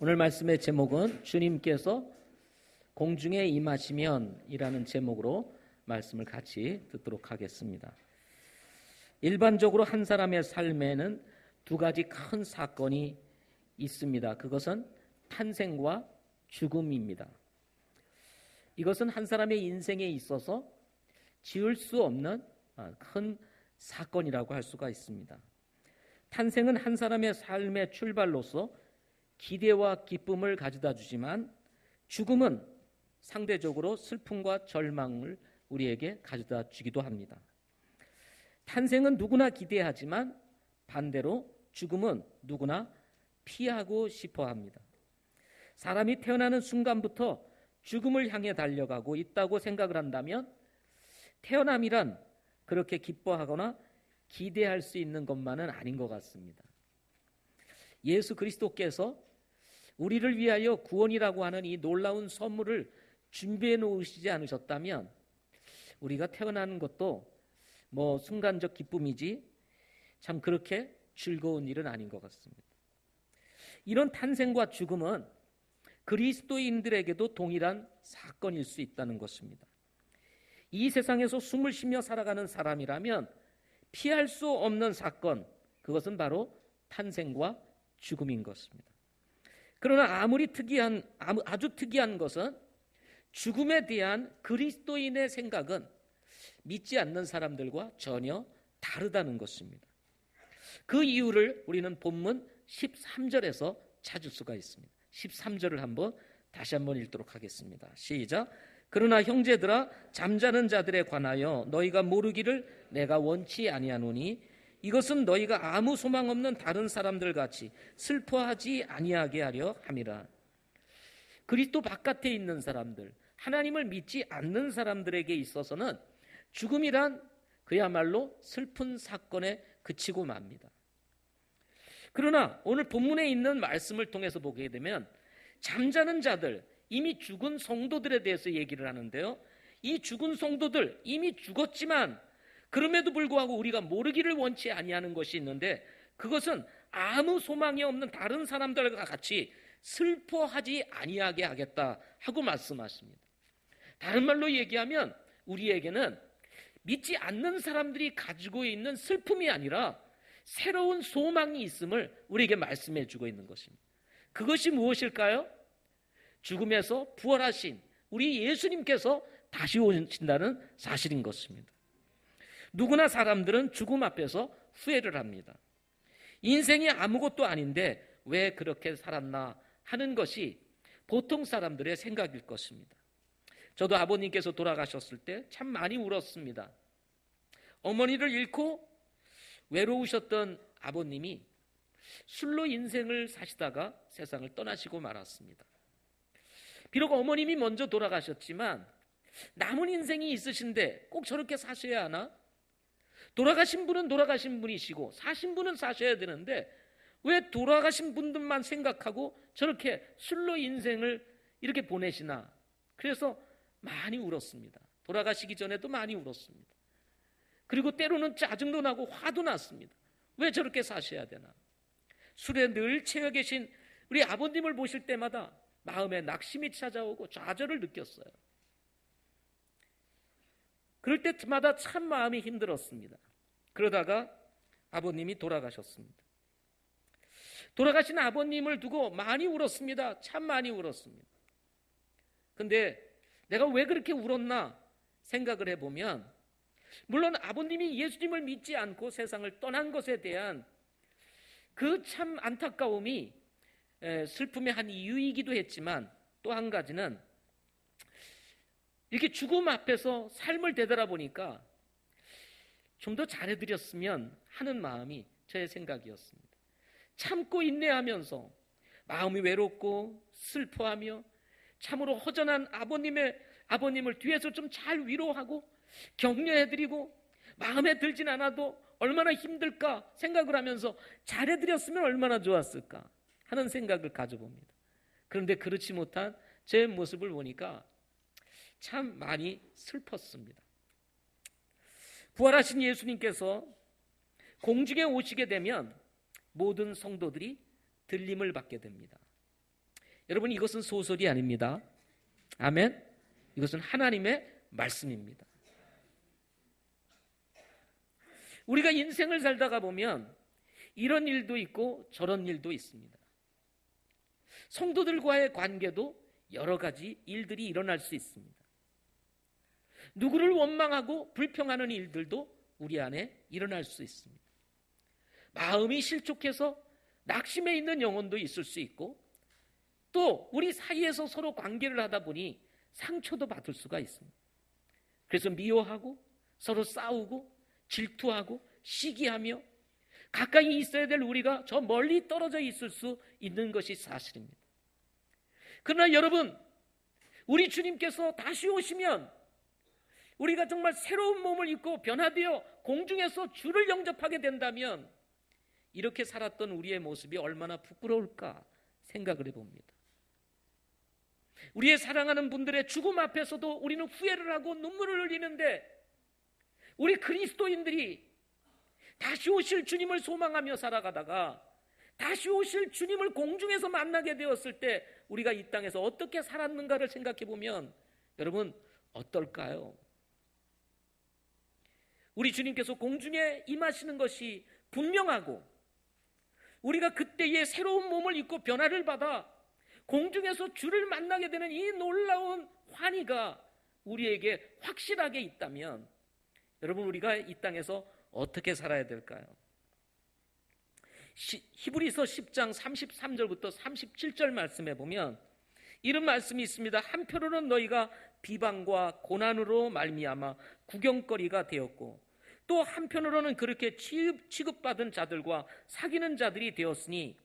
오늘 말씀의 제목은 주님께서 공중에 임하시면 이라는 제목으로 말씀을 같이 듣도록 하겠습니다. 일반적으로 한 사람의 삶에는 두 가지 큰 사건이 있습니다. 그것은 탄생과 죽음입니다. 이것은 한 사람의 인생에 있어서 지울 수 없는 큰 사건이라고 할 수가 있습니다. 탄생은 한 사람의 삶의 출발로서 기대와 기쁨을 가져다 주지만 죽음은 상대적으로 슬픔과 절망을 우리에게 가져다 주기도 합니다. 탄생은 누구나 기대하지만 반대로 죽음은 누구나 피하고 싶어 합니다. 사람이 태어나는 순간부터 죽음을 향해 달려가고 있다고 생각을 한다면 태어남이란 그렇게 기뻐하거나 기대할 수 있는 것만은 아닌 것 같습니다. 예수 그리스도께서 우리를 위하여 구원이라고 하는 이 놀라운 선물을 준비해 놓으시지 않으셨다면 우리가 태어나는 것도 순간적 기쁨이지 참 그렇게 즐거운 일은 아닌 것 같습니다. 이런 탄생과 죽음은 그리스도인들에게도 동일한 사건일 수 있다는 것입니다. 이 세상에서 숨을 쉬며 살아가는 사람이라면 피할 수 없는 사건, 그것은 바로 탄생과 죽음인 것입니다. 그러나 아주 특이한 것은 죽음에 대한 그리스도인의 생각은 믿지 않는 사람들과 전혀 다르다는 것입니다. 그 이유를 우리는 본문 13절에서 찾을 수가 있습니다. 13절을 다시 한번 읽도록 하겠습니다. 시작. 그러나 형제들아, 잠자는 자들에 관하여 너희가 모르기를 내가 원치 아니하노니 이것은 너희가 아무 소망 없는 다른 사람들 같이 슬퍼하지 아니하게 하려 함이라. 그리스도 바깥에 있는 사람들, 하나님을 믿지 않는 사람들에게 있어서는 죽음이란 그야말로 슬픈 사건에 그치고 맙니다. 그러나 오늘 본문에 있는 말씀을 통해서 보게 되면 잠자는 자들, 이미 죽은 성도들에 대해서 얘기를 하는데요. 이 죽은 성도들 이미 죽었지만 그럼에도 불구하고 우리가 모르기를 원치 아니하는 것이 있는데 그것은 아무 소망이 없는 다른 사람들과 같이 슬퍼하지 아니하게 하겠다 하고 말씀하십니다. 다른 말로 얘기하면 우리에게는 믿지 않는 사람들이 가지고 있는 슬픔이 아니라 새로운 소망이 있음을 우리에게 말씀해 주고 있는 것입니다. 그것이 무엇일까요? 죽음에서 부활하신 우리 예수님께서 다시 오신다는 사실인 것입니다. 누구나 사람들은 죽음 앞에서 후회를 합니다. 인생이 아무것도 아닌데 왜 그렇게 살았나 하는 것이 보통 사람들의 생각일 것입니다. 저도 아버님께서 돌아가셨을 때 참 많이 울었습니다. 어머니를 잃고 외로우셨던 아버님이 술로 인생을 사시다가 세상을 떠나시고 말았습니다. 비록 어머님이 먼저 돌아가셨지만 남은 인생이 있으신데 꼭 저렇게 사셔야 하나? 돌아가신 분은 돌아가신 분이시고 사신 분은 사셔야 되는데 왜 돌아가신 분들만 생각하고 저렇게 술로 인생을 이렇게 보내시나? 그래서 많이 울었습니다. 돌아가시기 전에도 많이 울었습니다. 그리고 때로는 짜증도 나고 화도 났습니다. 왜 저렇게 사셔야 되나? 술에 늘 채여 계신 우리 아버님을 보실 때마다 마음에 낙심이 찾아오고 좌절을 느꼈어요. 그럴 때마다 참 마음이 힘들었습니다. 그러다가 아버님이 돌아가셨습니다. 돌아가신 아버님을 두고 많이 울었습니다. 참 많이 울었습니다. 근데 내가 왜 그렇게 울었나 생각을 해보면 물론 아버님이 예수님을 믿지 않고 세상을 떠난 것에 대한 그 참 안타까움이 슬픔의 한 이유이기도 했지만 또 한 가지는 이렇게 죽음 앞에서 삶을 되돌아보니까 좀 더 잘해드렸으면 하는 마음이 저의 생각이었습니다. 참고 인내하면서 마음이 외롭고 슬퍼하며 참으로 허전한 아버님을 뒤에서 좀 잘 위로하고 격려해드리고 마음에 들진 않아도 얼마나 힘들까 생각을 하면서 잘해드렸으면 얼마나 좋았을까 하는 생각을 가져봅니다. 그런데 그렇지 못한 제 모습을 보니까 참 많이 슬펐습니다. 부활하신 예수님께서 공중에 오시게 되면 모든 성도들이 들림을 받게 됩니다. 여러분, 이것은 소설이 아닙니다. 아멘. 이것은 하나님의 말씀입니다. 우리가 인생을 살다가 보면 이런 일도 있고 저런 일도 있습니다. 성도들과의 관계도 여러 가지 일들이 일어날 수 있습니다. 누구를 원망하고 불평하는 일들도 우리 안에 일어날 수 있습니다. 마음이 실족해서 낙심해 있는 영혼도 있을 수 있고, 또 우리 사이에서 서로 관계를 하다 보니 상처도 받을 수가 있습니다. 그래서 미워하고 서로 싸우고 질투하고 시기하며 가까이 있어야 될 우리가 저 멀리 떨어져 있을 수 있는 것이 사실입니다. 그러나 여러분, 우리 주님께서 다시 오시면 우리가 정말 새로운 몸을 입고 변화되어 공중에서 주를 영접하게 된다면 이렇게 살았던 우리의 모습이 얼마나 부끄러울까 생각을 해봅니다. 우리의 사랑하는 분들의 죽음 앞에서도 우리는 후회를 하고 눈물을 흘리는데, 우리 그리스도인들이 다시 오실 주님을 소망하며 살아가다가 다시 오실 주님을 공중에서 만나게 되었을 때 우리가 이 땅에서 어떻게 살았는가를 생각해 보면 여러분, 어떨까요? 우리 주님께서 공중에 임하시는 것이 분명하고, 우리가 그때의 새로운 몸을 입고 변화를 받아 공중에서 주를 만나게 되는 이 놀라운 환희가 우리에게 확실하게 있다면 여러분, 우리가 이 땅에서 어떻게 살아야 될까요? 히브리서 10장 33절부터 37절 말씀에 보면 이런 말씀이 있습니다. 한편으로는 너희가 비방과 고난으로 말미암아 구경거리가 되었고, 또 한편으로는 그렇게 취급받은 자들과 사귀는 자들이 되었으니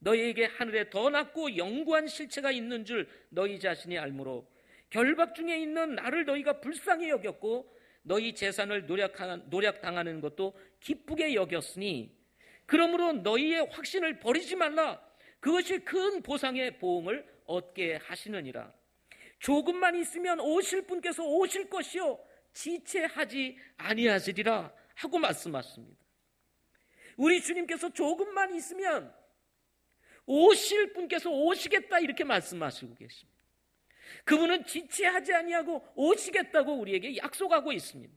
너희에게 하늘에 더 낫고 영구한 실체가 있는 줄 너희 자신이 알므로 결박 중에 있는 나를 너희가 불쌍히 여겼고 너희 재산을 노략당하는 것도 기쁘게 여겼으니 그러므로 너희의 확신을 버리지 말라. 그것이 큰 보상의 보응을 얻게 하시느니라. 조금만 있으면 오실 분께서 오실 것이요 지체하지 아니하시리라 하고 말씀하십니다. 우리 주님께서 조금만 있으면 오실 분께서 오시겠다 이렇게 말씀하시고 계십니다. 그분은 지체하지 아니하고 오시겠다고 우리에게 약속하고 있습니다.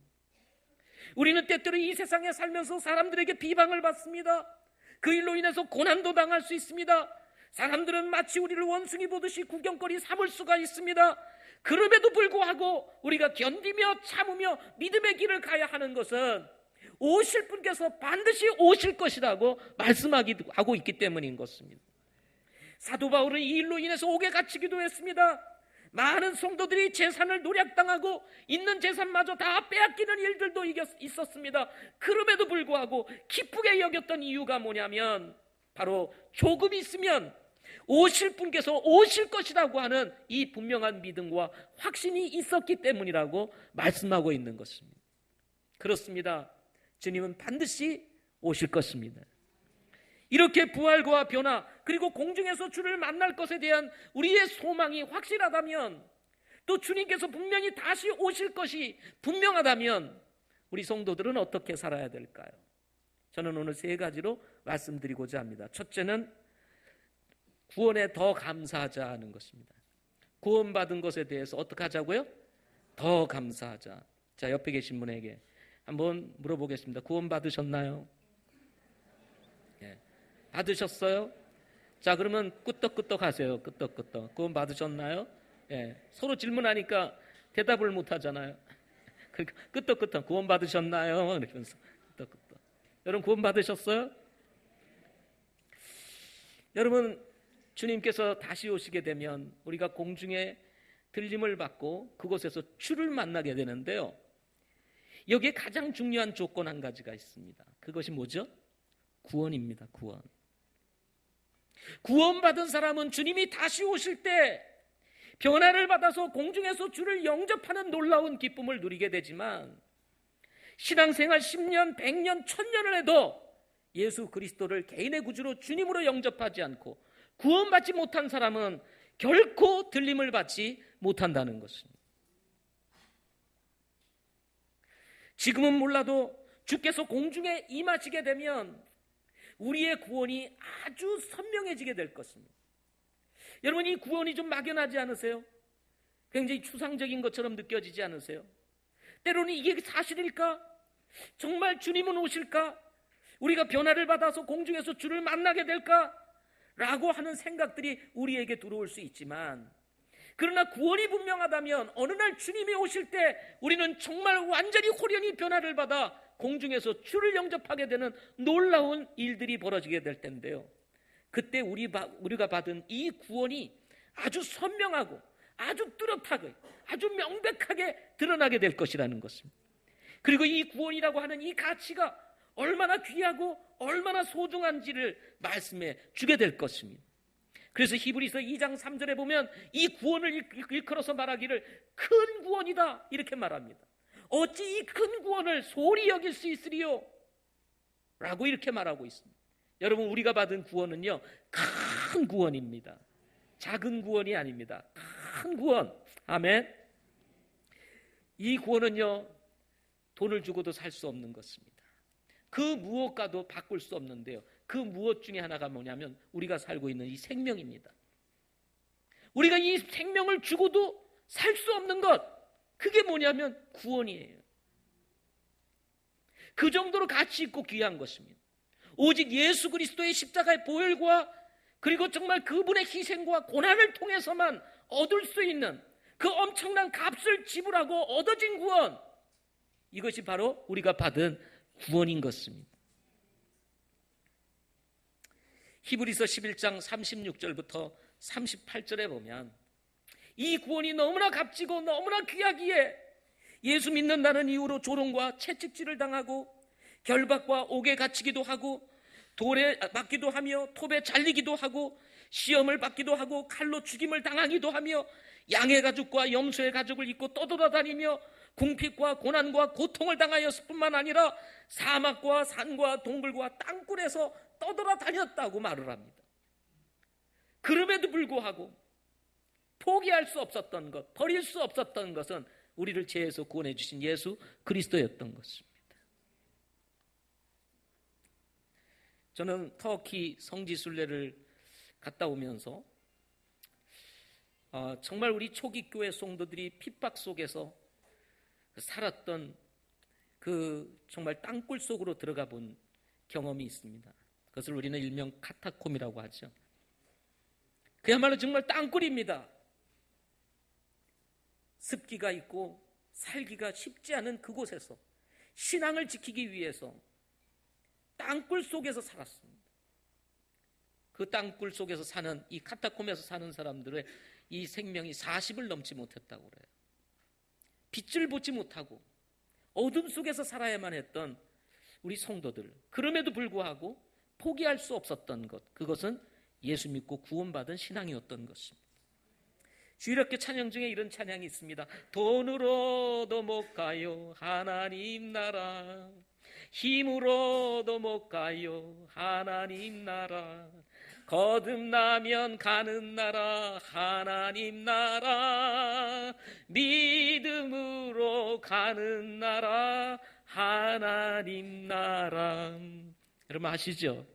우리는 때때로 이 세상에 살면서 사람들에게 비방을 받습니다. 그 일로 인해서 고난도 당할 수 있습니다. 사람들은 마치 우리를 원숭이 보듯이 구경거리 삼을 수가 있습니다. 그럼에도 불구하고 우리가 견디며 참으며 믿음의 길을 가야 하는 것은 오실 분께서 반드시 오실 것이라고 말씀하고 있기 때문인 것입니다. 사도 바울은 이 일로 인해서 옥에 갇히기도 했습니다. 많은 성도들이 재산을 노략당하고 있는 재산마저 다 빼앗기는 일들도 있었습니다. 그럼에도 불구하고 기쁘게 여겼던 이유가 뭐냐면 바로 조금 있으면 오실 분께서 오실 것이라고 하는 이 분명한 믿음과 확신이 있었기 때문이라고 말씀하고 있는 것입니다. 그렇습니다. 주님은 반드시 오실 것입니다. 이렇게 부활과 변화, 그리고 공중에서 주를 만날 것에 대한 우리의 소망이 확실하다면, 또 주님께서 분명히 다시 오실 것이 분명하다면 우리 성도들은 어떻게 살아야 될까요? 저는 오늘 세 가지로 말씀드리고자 합니다. 첫째는 구원에 더 감사하자는 것입니다. 구원받은 것에 대해서 어떻게 하자고요? 더 감사하자. 자, 옆에 계신 분에게 한번 물어보겠습니다. 구원 받으셨나요? 예. 받으셨어요? 자, 그러면 끄떡끄떡 하세요. 끄떡끄떡. 구원 받으셨나요? 예. 서로 질문하니까 대답을 못 하잖아요. 그러니까 끄떡끄떡. 구원 받으셨나요? 이러면서 끄떡끄떡. 여러분, 구원 받으셨어요? 여러분, 주님께서 다시 오시게 되면 우리가 공중에 들림을 받고 그곳에서 주를 만나게 되는데요, 여기에 가장 중요한 조건 한 가지가 있습니다. 그것이 뭐죠? 구원입니다. 구원받은 사람은 주님이 다시 오실 때 변화를 받아서 공중에서 주를 영접하는 놀라운 기쁨을 누리게 되지만, 신앙생활 10년, 100년, 1000년을 해도 예수 그리스도를 개인의 구주로 주님으로 영접하지 않고 구원받지 못한 사람은 결코 들림을 받지 못한다는 것입니다. 지금은 몰라도 주께서 공중에 임하시게 되면 우리의 구원이 아주 선명해지게 될 것입니다. 여러분, 이 구원이 좀 막연하지 않으세요? 굉장히 추상적인 것처럼 느껴지지 않으세요? 때로는 이게 사실일까? 정말 주님은 오실까? 우리가 변화를 받아서 공중에서 주를 만나게 될까? 라고 하는 생각들이 우리에게 들어올 수 있지만, 그러나 구원이 분명하다면 어느 날 주님이 오실 때 우리는 정말 완전히 홀연히 변화를 받아 공중에서 주를 영접하게 되는 놀라운 일들이 벌어지게 될 텐데요, 그때 우리가 받은 이 구원이 아주 선명하고 아주 뚜렷하게 아주 명백하게 드러나게 될 것이라는 것입니다. 그리고 이 구원이라고 하는 이 가치가 얼마나 귀하고 얼마나 소중한지를 말씀해 주게 될 것입니다. 그래서 히브리서 2장 3절에 보면 이 구원을 일컬어서 말하기를 큰 구원이다 이렇게 말합니다. 어찌 이 큰 구원을 소홀히 여길 수 있으리요? 라고 이렇게 말하고 있습니다. 여러분, 우리가 받은 구원은요, 큰 구원입니다. 작은 구원이 아닙니다. 큰 구원. 아멘. 이 구원은요, 돈을 주고도 살 수 없는 것입니다. 그 무엇과도 바꿀 수 없는데요, 그 무엇 중에 하나가 뭐냐면 우리가 살고 있는 이 생명입니다. 우리가 이 생명을 주고도 살 수 없는 것, 그게 뭐냐면 구원이에요. 그 정도로 가치 있고 귀한 것입니다. 오직 예수 그리스도의 십자가의 보혈과 그리고 정말 그분의 희생과 고난을 통해서만 얻을 수 있는 그 엄청난 값을 지불하고 얻어진 구원, 이것이 바로 우리가 받은 구원인 것입니다. 히브리서 11장 36절부터 38절에 보면 이 구원이 너무나 값지고 너무나 귀하기에 예수 믿는다는 이유로 조롱과 채찍질을 당하고 결박과 옥에 갇히기도 하고 돌에 맞기도 하며 톱에 잘리기도 하고 시험을 받기도 하고 칼로 죽임을 당하기도 하며 양의 가죽과 염소의 가죽을 입고 떠돌아다니며 궁핍과 고난과 고통을 당하였을 뿐만 아니라 사막과 산과 동굴과 땅굴에서 떠돌아다녔다고 말을 합니다. 그럼에도 불구하고 포기할 수 없었던 것, 버릴 수 없었던 것은 우리를 죄에서 구원해 주신 예수 그리스도였던 것입니다. 저는 터키 성지순례를 갔다 오면서 정말 우리 초기 교회 성도들이 핍박 속에서 살았던 그 정말 땅굴 속으로 들어가 본 경험이 있습니다. 그것을 우리는 일명 카타콤이라고 하죠. 그야말로 정말 땅굴입니다. 습기가 있고 살기가 쉽지 않은 그곳에서 신앙을 지키기 위해서 땅굴 속에서 살았습니다. 그 땅굴 속에서 사는, 이 카타콤에서 사는 사람들의 이 생명이 40을 넘지 못했다고 그래요. 빛을 보지 못하고 어둠 속에서 살아야만 했던 우리 성도들, 그럼에도 불구하고 포기할 수 없었던 것, 그것은 예수 믿고 구원받은 신앙이었던 것입니다. 주일학교 찬양 중에 이런 찬양이 있습니다. 돈으로도 못 가요 하나님 나라, 힘으로도 못 가요 하나님 나라, 거듭나면 가는 나라 하나님 나라, 믿음으로 가는 나라 하나님 나라. 여러분 아시죠?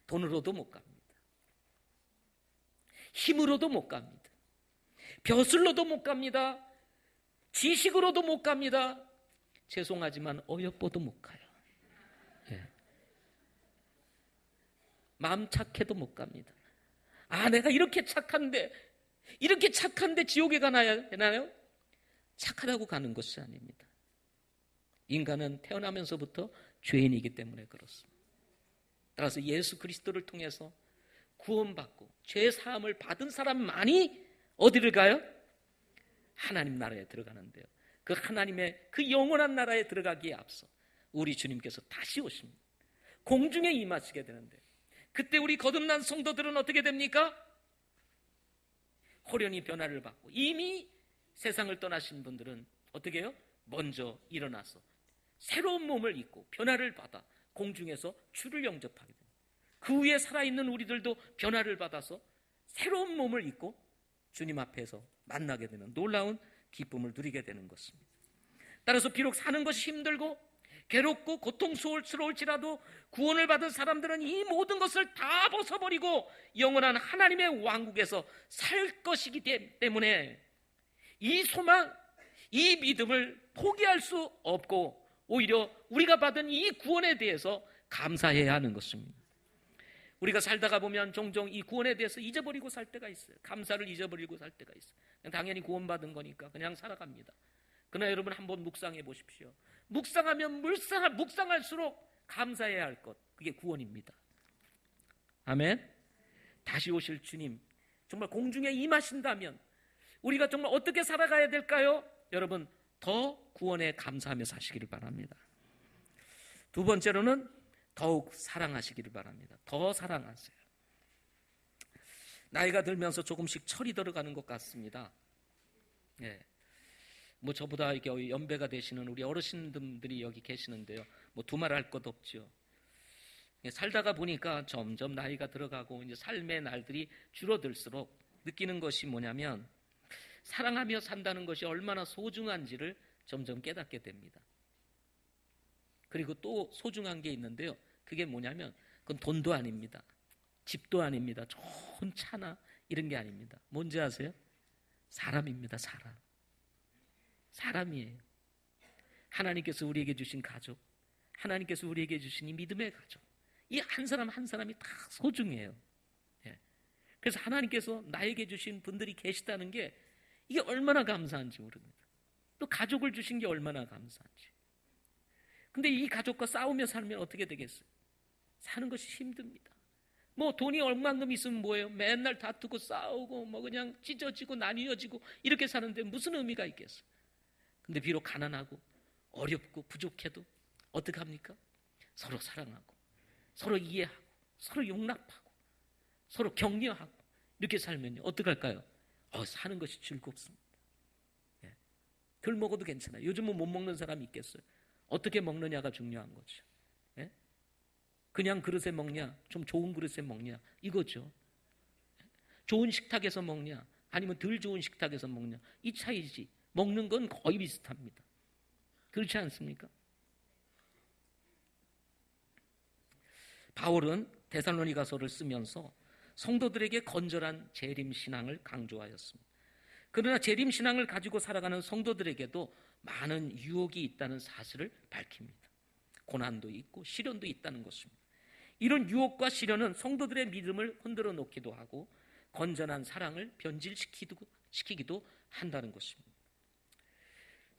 돈으로도 못 갑니다. 힘으로도 못 갑니다. 벼슬로도 못 갑니다. 지식으로도 못 갑니다. 죄송하지만 어여뻐도 못 가요. 예. 마음 착해도 못 갑니다. 내가 이렇게 착한데 지옥에 가나요? 착하다고 가는 것이 아닙니다. 인간은 태어나면서부터 죄인이기 때문에 그렇습니다. 따라서 예수 그리스도를 통해서 구원받고 죄 사함을 받은 사람만이 어디를 가요? 하나님 나라에 들어가는데요, 그 하나님의 그 영원한 나라에 들어가기에 앞서 우리 주님께서 다시 오십니다. 공중에 임하시게 되는데, 그때 우리 거듭난 성도들은 어떻게 됩니까? 호련히 변화를 받고, 이미 세상을 떠나신 분들은 어떻게 해요? 먼저 일어나서 새로운 몸을 입고 변화를 받아 공중에서 주를 영접하게 됩니다. 그 위에 살아있는 우리들도 변화를 받아서 새로운 몸을 입고 주님 앞에서 만나게 되는 놀라운 기쁨을 누리게 되는 것입니다. 따라서 비록 사는 것이 힘들고 괴롭고 고통스러울지라도 구원을 받은 사람들은 이 모든 것을 다 벗어버리고 영원한 하나님의 왕국에서 살 것이기 때문에 이 소망, 이 믿음을 포기할 수 없고 오히려 우리가 받은 이 구원에 대해서 감사해야 하는 것입니다. 우리가 살다가 보면 종종 이 구원에 대해서 잊어버리고 살 때가 있어요. 감사를 잊어버리고 살 때가 있어요. 당연히 구원받은 거니까 그냥 살아갑니다. 그러나 여러분 한번 묵상해 보십시오. 묵상하면 묵상할수록 감사해야 할 것, 그게 구원입니다. 아멘. 다시 오실 주님 정말 공중에 임하신다면 우리가 정말 어떻게 살아가야 될까요? 여러분 더 구원에 감사하며 사시기를 바랍니다. 두 번째로는 더욱 사랑하시기를 바랍니다. 더 사랑하세요. 나이가 들면서 조금씩 철이 들어가는 것 같습니다. 예. 뭐 저보다 이렇게 연배가 되시는 우리 어르신들이 여기 계시는데요. 뭐 두말할 것 없죠. 살다가 보니까 점점 나이가 들어가고 이제 삶의 날들이 줄어들수록 느끼는 것이 뭐냐면 사랑하며 산다는 것이 얼마나 소중한지를 점점 깨닫게 됩니다. 그리고 또 소중한 게 있는데요. 그게 뭐냐면 그건 돈도 아닙니다. 집도 아닙니다. 좋은 차나 이런 게 아닙니다. 뭔지 아세요? 사람입니다. 사람이에요. 하나님께서 우리에게 주신 가족, 하나님께서 우리에게 주신 이 믿음의 가족, 이 한 사람 한 사람이 다 소중해요. 예. 그래서 하나님께서 나에게 주신 분들이 계시다는 게 이게 얼마나 감사한지 모릅니다. 또 가족을 주신 게 얼마나 감사한지. 근데 이 가족과 싸우며 살면 어떻게 되겠어요? 사는 것이 힘듭니다. 뭐 돈이 얼만큼 있으면 뭐예요? 맨날 다투고 싸우고 뭐 그냥 찢어지고 나뉘어지고 이렇게 사는데 무슨 의미가 있겠어요? 근데 비록 가난하고 어렵고 부족해도 어떻게 합니까? 서로 사랑하고 서로 이해하고 서로 용납하고 서로 격려하고 이렇게 살면요 어떻게 할까요? 사는 것이 즐겁습니다. 예. 덜 먹어도 괜찮아요. 요즘은 못 먹는 사람이 있겠어요? 어떻게 먹느냐가 중요한 거죠. 예? 그냥 그릇에 먹냐 좀 좋은 그릇에 먹냐 이거죠. 좋은 식탁에서 먹냐 아니면 덜 좋은 식탁에서 먹냐 이 차이지. 먹는 건 거의 비슷합니다. 그렇지 않습니까? 바울은 데살로니가서를 쓰면서 성도들에게 건전한 재림신앙을 강조하였습니다. 그러나 재림신앙을 가지고 살아가는 성도들에게도 많은 유혹이 있다는 사실을 밝힙니다. 고난도 있고 시련도 있다는 것입니다. 이런 유혹과 시련은 성도들의 믿음을 흔들어 놓기도 하고 건전한 사랑을 변질시키기도 한다는 것입니다.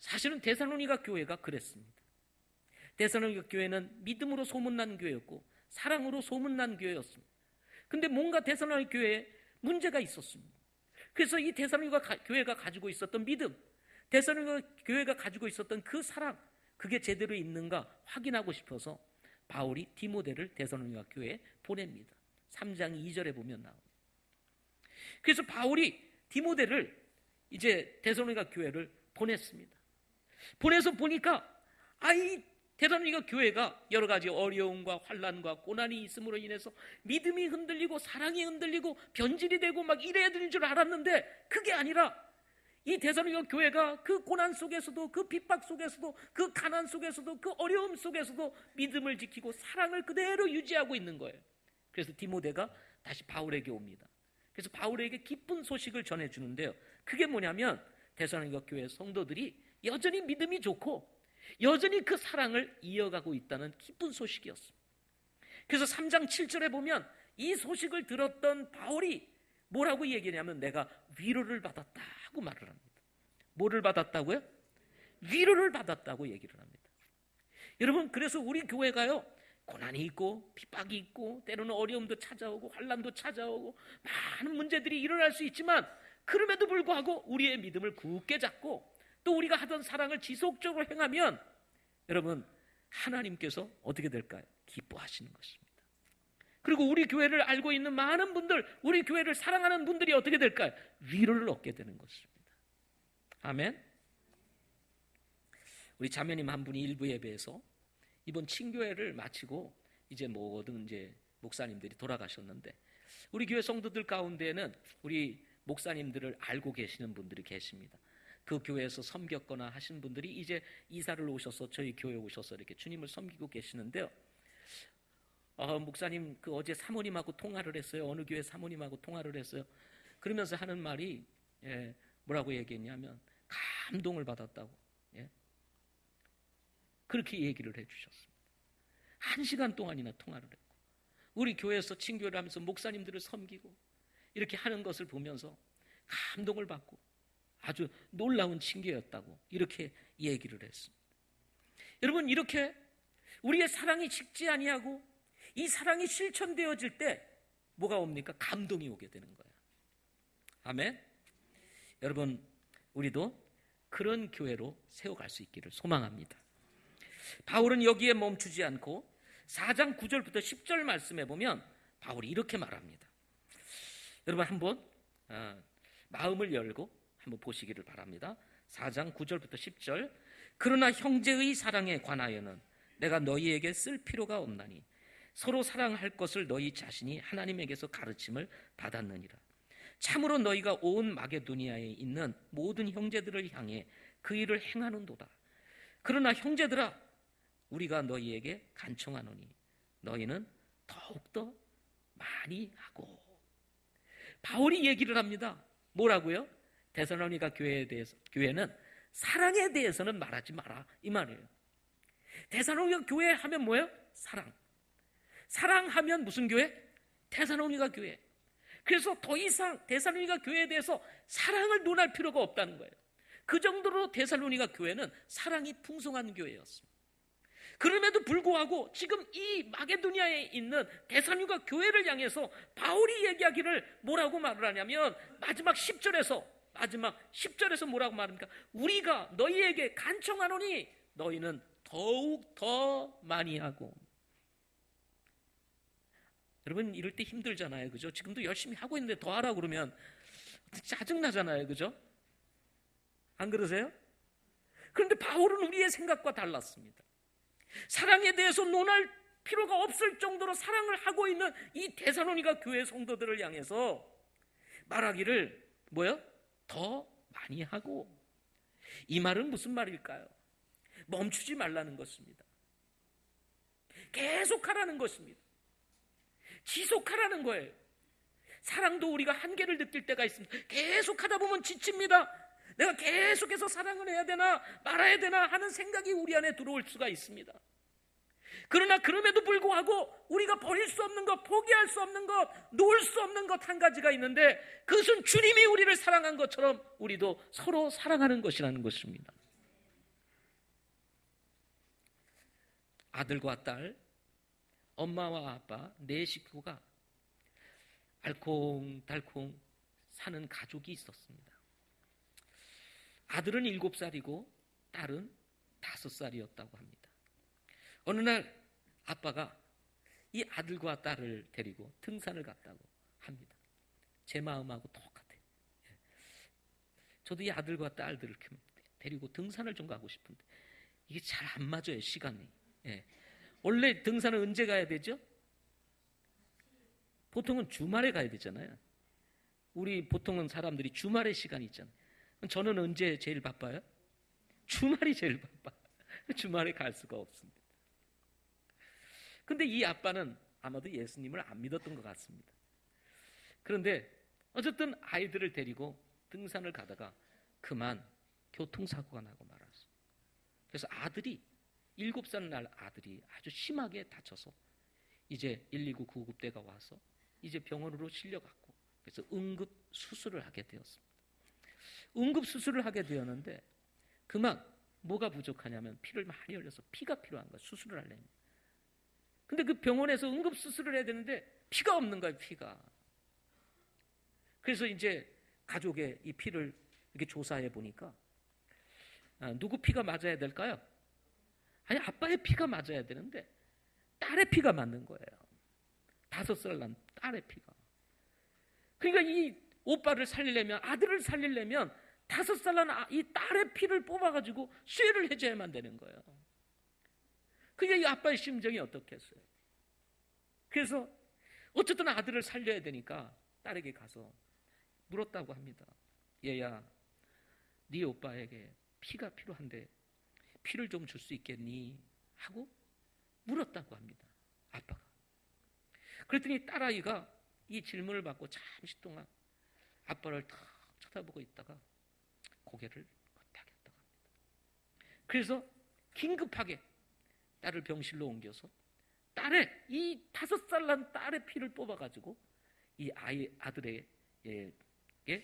사실은 데살로니가 교회가 그랬습니다. 데살로니가 교회는 믿음으로 소문난 교회였고 사랑으로 소문난 교회였습니다. 근데 뭔가 데살로니가 교회에 문제가 있었습니다. 그래서 이 데살로니가 교회가 가지고 있었던 믿음, 데살로니가 교회가 가지고 있었던 그 사랑, 그게 제대로 있는가 확인하고 싶어서 바울이 디모데를 데살로니가 교회에 보냅니다. 3장 2절에 보면 나옵니다. 그래서 바울이 디모데를 이제 데살로니가 교회를 보냈습니다. 보내서 보니까 이 데살로니가 교회가 여러 가지 어려움과 환난과 고난이 있음으로 인해서 믿음이 흔들리고 사랑이 흔들리고 변질이 되고 막 이래야 되는 줄 알았는데 그게 아니라 이 데살로니가 교회가 그 고난 속에서도 그 핍박 속에서도 그 가난 속에서도 그 어려움 속에서도 믿음을 지키고 사랑을 그대로 유지하고 있는 거예요. 그래서 디모데가 다시 바울에게 옵니다. 그래서 바울에게 기쁜 소식을 전해주는데요. 그게 뭐냐면 데살로니가 교회 성도들이 여전히 믿음이 좋고 여전히 그 사랑을 이어가고 있다는 기쁜 소식이었습니다. 그래서 3장 7절에 보면 이 소식을 들었던 바울이 뭐라고 얘기하냐면 내가 위로를 받았다고 말을 합니다. 뭐를 받았다고요? 위로를 받았다고 얘기를 합니다. 여러분 그래서 우리 교회가요 고난이 있고 핍박이 있고 때로는 어려움도 찾아오고 환난도 찾아오고 많은 문제들이 일어날 수 있지만 그럼에도 불구하고 우리의 믿음을 굳게 잡고 또 우리가 하던 사랑을 지속적으로 행하면 여러분 하나님께서 어떻게 될까요? 기뻐하시는 것입니다. 그리고 우리 교회를 알고 있는 많은 분들, 우리 교회를 사랑하는 분들이 어떻게 될까요? 위로를 얻게 되는 것입니다. 아멘. 우리 자매님 한 분이 일부 예배에서 이번 친교회를 마치고 이제 모든 이제 목사님들이 돌아가셨는데 우리 교회 성도들 가운데는 우리 목사님들을 알고 계시는 분들이 계십니다. 그 교회에서 섬겼거나 하신 분들이 이제 이사를 오셔서 저희 교회에 오셔서 이렇게 주님을 섬기고 계시는데요. 목사님 그 어제 사모님하고 통화를 했어요. 어느 교회 사모님하고 통화를 했어요. 그러면서 하는 말이 뭐라고 얘기했냐면 감동을 받았다고. 그렇게 얘기를 해주셨습니다. 1시간 동안이나 통화를 했고 우리 교회에서 친교를 하면서 목사님들을 섬기고 이렇게 하는 것을 보면서 감동을 받고 아주 놀라운 친교였다고 이렇게 얘기를 했습니다. 여러분, 이렇게 우리의 사랑이 식지 아니하고 이 사랑이 실천되어질 때 뭐가 옵니까? 감동이 오게 되는 거예요. 아멘. 여러분, 우리도 그런 교회로 세워갈 수 있기를 소망합니다. 바울은 여기에 멈추지 않고 4장 9절부터 10절 말씀에 보면 바울이 이렇게 말합니다. 여러분 한번 마음을 열고 한번 보시기를 바랍니다. 4장 9절부터 10절. 그러나 형제의 사랑에 관하여는 내가 너희에게 쓸 필요가 없나니 서로 사랑할 것을 너희 자신이 하나님에게서 가르침을 받았느니라. 참으로 너희가 온 마게도니아에 있는 모든 형제들을 향해 그 일을 행하는도다. 그러나 형제들아, 우리가 너희에게 간청하노니 너희는 더욱더 많이 하고. 바울이 얘기를 합니다. 뭐라고요? 데살로니가 교회에 대해서, 교회는 사랑에 대해서는 말하지 마라 이 말이에요. 데살로니가 교회 하면 뭐예요? 사랑. 사랑하면 무슨 교회? 데살로니가 교회. 그래서 더 이상 데살로니가 교회에 대해서 사랑을 논할 필요가 없다는 거예요. 그 정도로 데살로니가 교회는 사랑이 풍성한 교회였습니다. 그럼에도 불구하고 지금 이 마게도니아에 있는 데살로니가 교회를 향해서 바울이 얘기하기를 뭐라고 말을 하냐면 마지막 10절에서 뭐라고 말합니까? 우리가 너희에게 간청하노니 너희는 더욱 더 많이 하고. 여러분, 이럴 때 힘들잖아요, 그죠? 지금도 열심히 하고 있는데 더 하라고 그러면 짜증나잖아요, 그죠? 안 그러세요? 그런데 바울은 우리의 생각과 달랐습니다. 사랑에 대해서 논할 필요가 없을 정도로 사랑을 하고 있는 이 데살로니가 교회 성도들을 향해서 말하기를 뭐요? 더 많이 하고. 이 말은 무슨 말일까요? 멈추지 말라는 것입니다. 계속하라는 것입니다. 지속하라는 거예요. 사랑도 우리가 한계를 느낄 때가 있습니다. 계속하다 보면 지칩니다. 내가 계속해서 사랑을 해야 되나 말아야 되나 하는 생각이 우리 안에 들어올 수가 있습니다. 그러나 그럼에도 불구하고 우리가 버릴 수 없는 것, 포기할 수 없는 것, 놓을 수 없는 것 한 가지가 있는데 그것은 주님이 우리를 사랑한 것처럼 우리도 서로 사랑하는 것이라는 것입니다. 아들과 딸, 엄마와 아빠, 네 식구가 알콩달콩 사는 가족이 있었습니다. 아들은 7살이고 딸은 5살이었다고 합니다. 어느 날 아빠가 이 아들과 딸을 데리고 등산을 갔다고 합니다. 제 마음하고 똑같아요. 저도 이 아들과 딸들을 데리고 등산을 좀 가고 싶은데 이게 잘 안 맞아요, 시간이. 원래 등산은 언제 가야 되죠? 보통은 주말에 가야 되잖아요. 우리 보통은 사람들이 주말에 시간이 있잖아요. 저는 언제 제일 바빠요? 주말이 제일 바빠. 주말에 갈 수가 없습니다. 근데 이 아빠는 아마도 예수님을 안 믿었던 것 같습니다. 그런데 어쨌든 아이들을 데리고 등산을 가다가 그만 교통사고가 나고 말았어요. 그래서 아들이 7살 날 아들이 아주 심하게 다쳐서 이제 119 구급대가 와서 이제 병원으로 실려갔고 그래서 응급 수술을 하게 되었습니다. 응급 수술을 하게 되었는데 그만 뭐가 부족하냐면 피를 많이 흘려서 피가 필요한 거예요. 수술을 하려면. 근데 그 병원에서 응급 수술을 해야 되는데 피가 없는 거예요. 피가. 그래서 이제 가족의 이 피를 이렇게 조사해 보니까 누구 피가 맞아야 될까요? 아니, 아빠의 피가 맞아야 되는데 딸의 피가 맞는 거예요. 5살 난 딸의 피가. 그러니까 이 오빠를 살리려면, 아들을 살리려면 5살 난 이 딸의 피를 뽑아가지고 수혈을 해줘야만 되는 거예요. 그러니까 이 아빠의 심정이 어떻겠어요? 그래서 어쨌든 아들을 살려야 되니까 딸에게 가서 물었다고 합니다. 얘야, 네 오빠에게 피가 필요한데 피를 좀 줄 수 있겠니? 하고 물었다고 합니다. 아빠가. 그랬더니 딸아이가 이 질문을 받고 잠시 동안 아빠를 탁 쳐다보고 있다가 고개를 걷다겼다고 합니다. 그래서 긴급하게 딸을 병실로 옮겨서 딸의 이 5살 난 딸의 피를 뽑아가지고 이 아들에게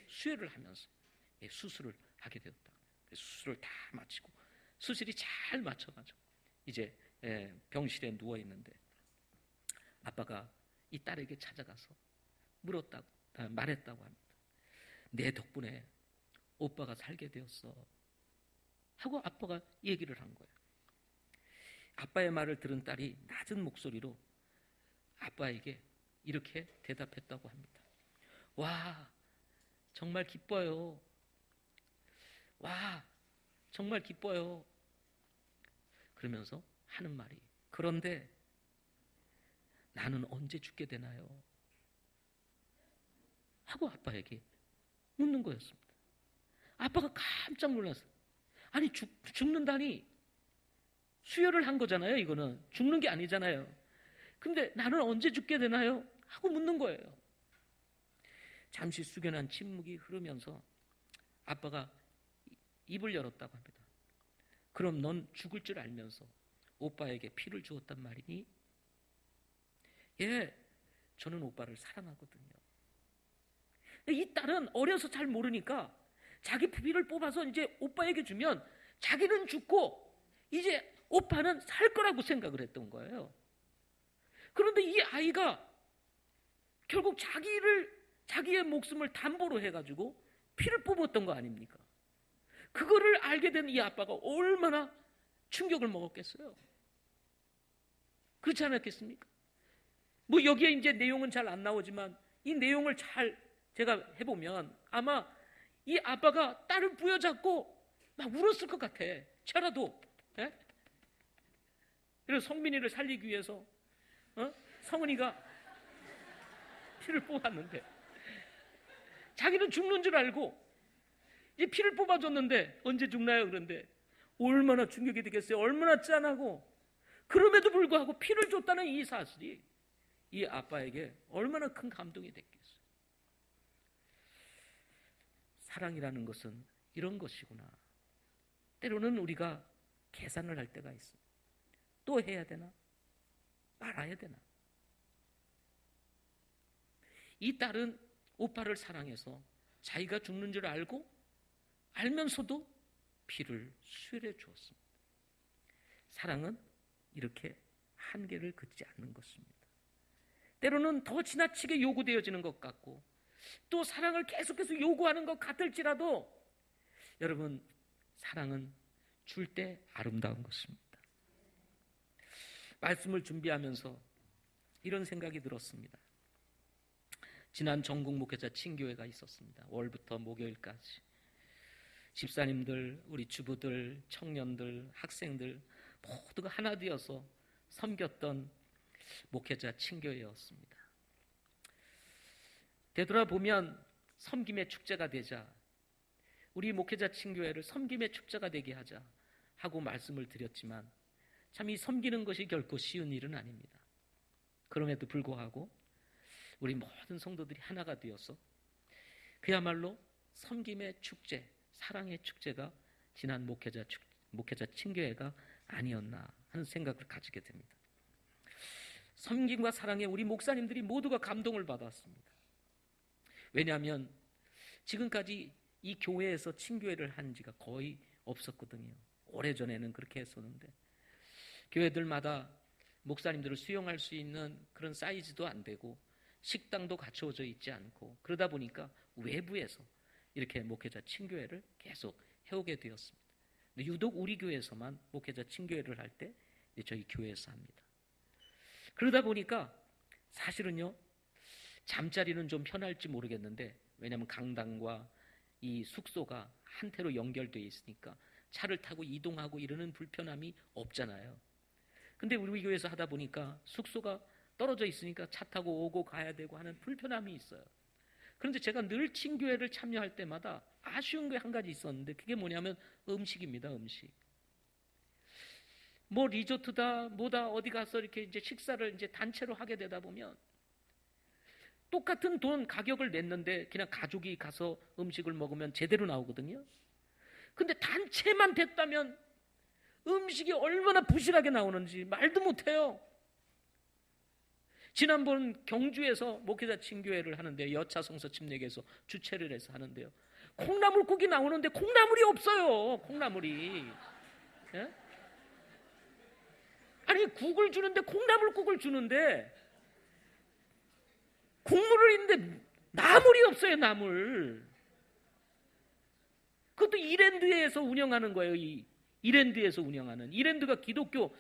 수혈을 하면서 수술을 하게 되었다. 수술을 다 마치고 수술이 잘 맞춰가지고 이제 병실에 누워 있는데 아빠가 이 딸에게 찾아가서 말했다고 합니다. 내 덕분에 오빠가 살게 되었어. 하고 아빠가 얘기를 한 거예요. 아빠의 말을 들은 딸이 낮은 목소리로 아빠에게 이렇게 대답했다고 합니다. 와, 정말 기뻐요. 와, 정말 기뻐요. 그러면서 하는 말이, 그런데 나는 언제 죽게 되나요? 하고 아빠에게 묻는 거였습니다. 아빠가 깜짝 놀랐어요. 아니, 죽는다니 수혈을 한 거잖아요. 이거는 죽는 게 아니잖아요. 근데 나는 언제 죽게 되나요? 하고 묻는 거예요. 잠시 숙연한 침묵이 흐르면서 아빠가 입을 열었다고 합니다. 그럼 넌 죽을 줄 알면서 오빠에게 피를 주었단 말이니? 예, 저는 오빠를 사랑하거든요. 이 딸은 어려서 잘 모르니까 자기 피를 뽑아서 이제 오빠에게 주면 자기는 죽고 이제 오빠는 살 거라고 생각을 했던 거예요. 그런데 이 아이가 결국 자기의 목숨을 담보로 해가지고 피를 뽑았던 거 아닙니까? 그거를 알게 된 이 아빠가 얼마나 충격을 먹었겠어요. 그렇지 않았겠습니까? 뭐 여기에 이제 내용은 잘 안 나오지만 이 내용을 잘 제가 해보면 아마 이 아빠가 딸을 부여잡고 막 울었을 것 같아. 저라도. 예? 그래서 성민이를 살리기 위해서 성은이가 피를 뽑았는데 자기는 죽는 줄 알고 이 피를 뽑아줬는데 언제 죽나요? 그런데 얼마나 충격이 되겠어요? 얼마나 짠하고 그럼에도 불구하고 피를 줬다는 이 사실이 이 아빠에게 얼마나 큰 감동이 됐겠어요. 사랑이라는 것은 이런 것이구나. 때로는 우리가 계산을 할 때가 있습니다. 또 해야 되나? 말아야 되나? 이 딸은 오빠를 사랑해서 자기가 죽는 줄 알면서도 피를 수혈해 주었습니다. 사랑은 이렇게 한계를 긋지 않는 것입니다. 때로는 더 지나치게 요구되어지는 것 같고 또 사랑을 계속해서 요구하는 것 같을지라도 여러분, 사랑은 줄 때 아름다운 것입니다. 말씀을 준비하면서 이런 생각이 들었습니다. 지난 전국 목회자 친교회가 있었습니다. 월부터 목요일까지 집사님들, 우리 주부들, 청년들, 학생들 모두가 하나 되어서 섬겼던 목회자 친교회였습니다. 되돌아보면 섬김의 축제가 되자 우리 목회자 친교회를 섬김의 축제가 되게 하자 하고 말씀을 드렸지만 참 이 섬기는 것이 결코 쉬운 일은 아닙니다. 그럼에도 불구하고 우리 모든 성도들이 하나가 되어서 그야말로 섬김의 축제, 사랑의 축제가 지난 목회자 친교회가 아니었나 하는 생각을 가지게 됩니다. 섬김과 사랑에 우리 목사님들이 모두가 감동을 받았습니다. 왜냐하면 지금까지 이 교회에서 친교회를 한 지가 거의 없었거든요. 오래전에는 그렇게 했었는데 교회들마다 목사님들을 수용할 수 있는 그런 사이즈도 안 되고 식당도 갖춰져 있지 않고 그러다 보니까 외부에서 이렇게 목회자 친교회를 계속 해오게 되었습니다. 근데 유독 우리 교회에서만 목회자 친교회를 할 때 저희 교회에서 합니다. 그러다 보니까 사실은요, 잠자리는 좀 편할지 모르겠는데 왜냐하면 강당과 이 숙소가 한태로 연결되어 있으니까 차를 타고 이동하고 이러는 불편함이 없잖아요. 근데 우리 교회에서 하다 보니까 숙소가 떨어져 있으니까 차 타고 오고 가야 되고 하는 불편함이 있어요. 그런데 제가 늘 친교회를 참여할 때마다 아쉬운 게 한 가지 있었는데 그게 뭐냐면 음식입니다. 음식. 뭐 리조트다 뭐다 어디 가서 이렇게 이제 식사를 이제 단체로 하게 되다 보면 똑같은 돈 가격을 냈는데 그냥 가족이 가서 음식을 먹으면 제대로 나오거든요. 근데 단체만 됐다면 음식이 얼마나 부실하게 나오는지 말도 못해요. 지난번 경주에서 목회자 친교회를 하는데 여차성서 침례교에서 주최를 해서 하는데요. 콩나물국이 나오는데 콩나물이 없어요. 콩나물이. 예? 아니 국을 주는데 콩나물국을 주는데 국물을 있는데 나물이 없어요. 나물. 그것도 이랜드에서 운영하는 거예요. 이랜드에서 운영하는. 이랜드가 기독교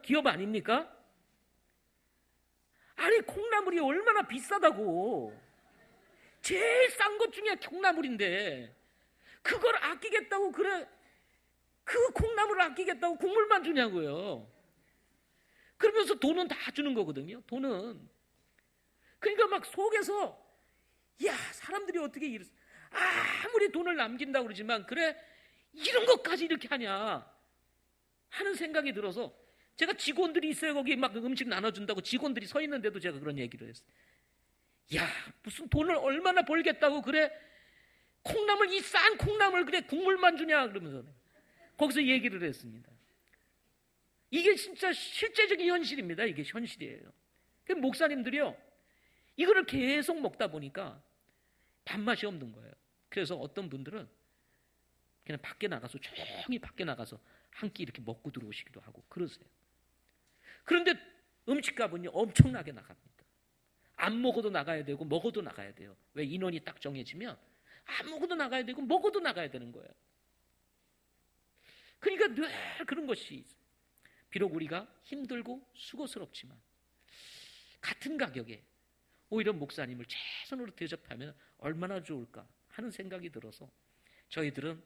기업 아닙니까? 아니 콩나물이 얼마나 비싸다고. 제일 싼 것 중에 콩나물인데 그걸 아끼겠다고 그래. 그 콩나물을 아끼겠다고 국물만 주냐고요. 그러면서 돈은 다 주는 거거든요. 돈은. 그러니까 막 속에서 야 사람들이 어떻게 아무리 돈을 남긴다고 그러지만 그래 이런 것까지 이렇게 하냐 하는 생각이 들어서 제가 직원들이 있어요. 거기 막 음식 나눠준다고 직원들이 서 있는데도 제가 그런 얘기를 했어요. 야 무슨 돈을 얼마나 벌겠다고 그래 콩나물 이 싼 콩나물 그래 국물만 주냐 그러면서 거기서 얘기를 했습니다. 이게 진짜 실제적인 현실입니다. 이게 현실이에요. 목사님들이요 이거를 계속 먹다 보니까 밥맛이 없는 거예요. 그래서 어떤 분들은 그냥 밖에 나가서 조용히 밖에 나가서 한 끼 이렇게 먹고 들어오시기도 하고 그러세요. 그런데 음식값은요 엄청나게 나갑니다. 안 먹어도 나가야 되고 먹어도 나가야 돼요. 왜 인원이 딱 정해지면 안 먹어도 나가야 되고 먹어도 나가야 되는 거예요. 그러니까 늘 그런 것이 있어요. 비록 우리가 힘들고 수고스럽지만 같은 가격에 오히려 목사님을 최선으로 대접하면 얼마나 좋을까 하는 생각이 들어서 저희들은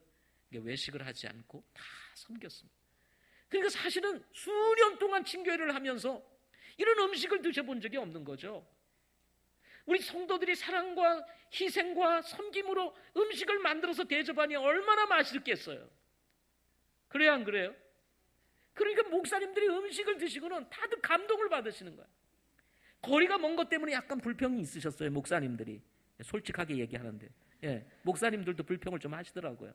외식을 하지 않고 다 섬겼습니다. 그러니까 사실은 수년 동안 친교회를 하면서 이런 음식을 드셔본 적이 없는 거죠. 우리 성도들이 사랑과 희생과 섬김으로 음식을 만들어서 대접하니 얼마나 맛있겠어요. 그래요 안 그래요? 그러니까 목사님들이 음식을 드시고는 다들 감동을 받으시는 거예요. 거리가 먼 것 때문에 약간 불평이 있으셨어요. 목사님들이. 솔직하게 얘기하는데 목사님들도 불평을 좀 하시더라고요.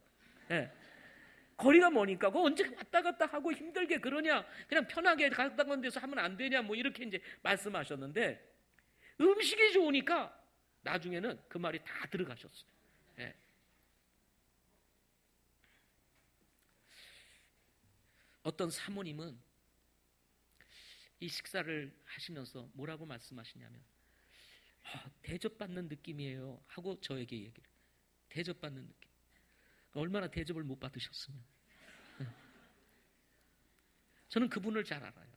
거리가 머니까 그거 언제 왔다 갔다 하고 힘들게 그러냐 그냥 편하게 갔다 간 데서 하면 안 되냐 뭐 이렇게 이제 말씀하셨는데 음식이 좋으니까 나중에는 그 말이 다 들어가셨어요. 어떤 사모님은 이 식사를 하시면서 뭐라고 말씀하시냐면 대접받는 느낌이에요 하고 저에게 얘기를 대접받는 느낌. 얼마나 대접을 못 받으셨으면. 저는 그분을 잘 알아요.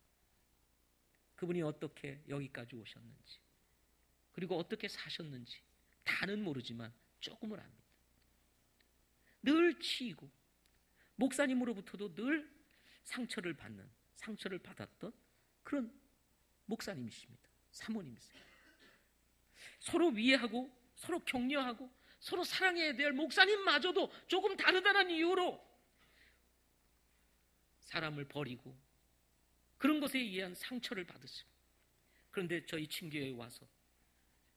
그분이 어떻게 여기까지 오셨는지 그리고 어떻게 사셨는지 다는 모르지만 조금은 압니다. 늘 치이고 목사님으로부터도 늘 상처를 받았던 그런 목사님이십니다. 사모님이세요. 서로 위해하고 서로 격려하고 서로 사랑해야 될 목사님마저도 조금 다르다는 이유로 사람을 버리고 그런 것에 의한 상처를 받으시고 그런데 저희 친교회에 와서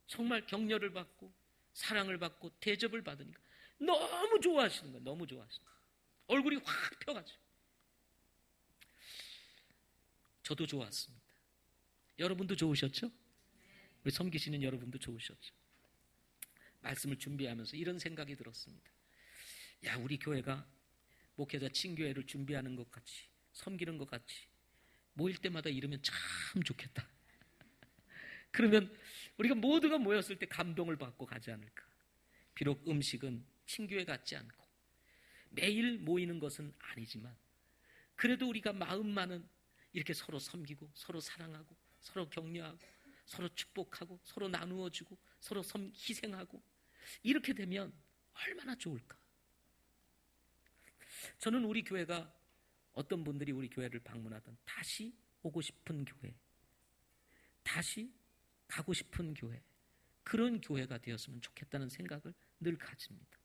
정말 격려를 받고 사랑을 받고 대접을 받으니까 너무 좋아하시는 거예요. 너무 좋아하시는 거예요. 얼굴이 확 펴가지고 저도 좋았습니다. 여러분도 좋으셨죠? 우리 섬기시는 여러분도 좋으셨죠? 말씀을 준비하면서 이런 생각이 들었습니다. 야, 우리 교회가 목회자 친교회를 준비하는 것 같이 섬기는 것 같이 모일 때마다 이러면 참 좋겠다. 그러면 우리가 모두가 모였을 때 감동을 받고 가지 않을까. 비록 음식은 친교회 같지 않고 매일 모이는 것은 아니지만 그래도 우리가 마음만은 이렇게 서로 섬기고 서로 사랑하고 서로 격려하고 서로 축복하고 서로 나누어주고 서로 희생하고 이렇게 되면 얼마나 좋을까. 저는 우리 교회가 어떤 분들이 우리 교회를 방문하던 다시 오고 싶은 교회, 다시 가고 싶은 교회, 그런 교회가 되었으면 좋겠다는 생각을 늘 가집니다.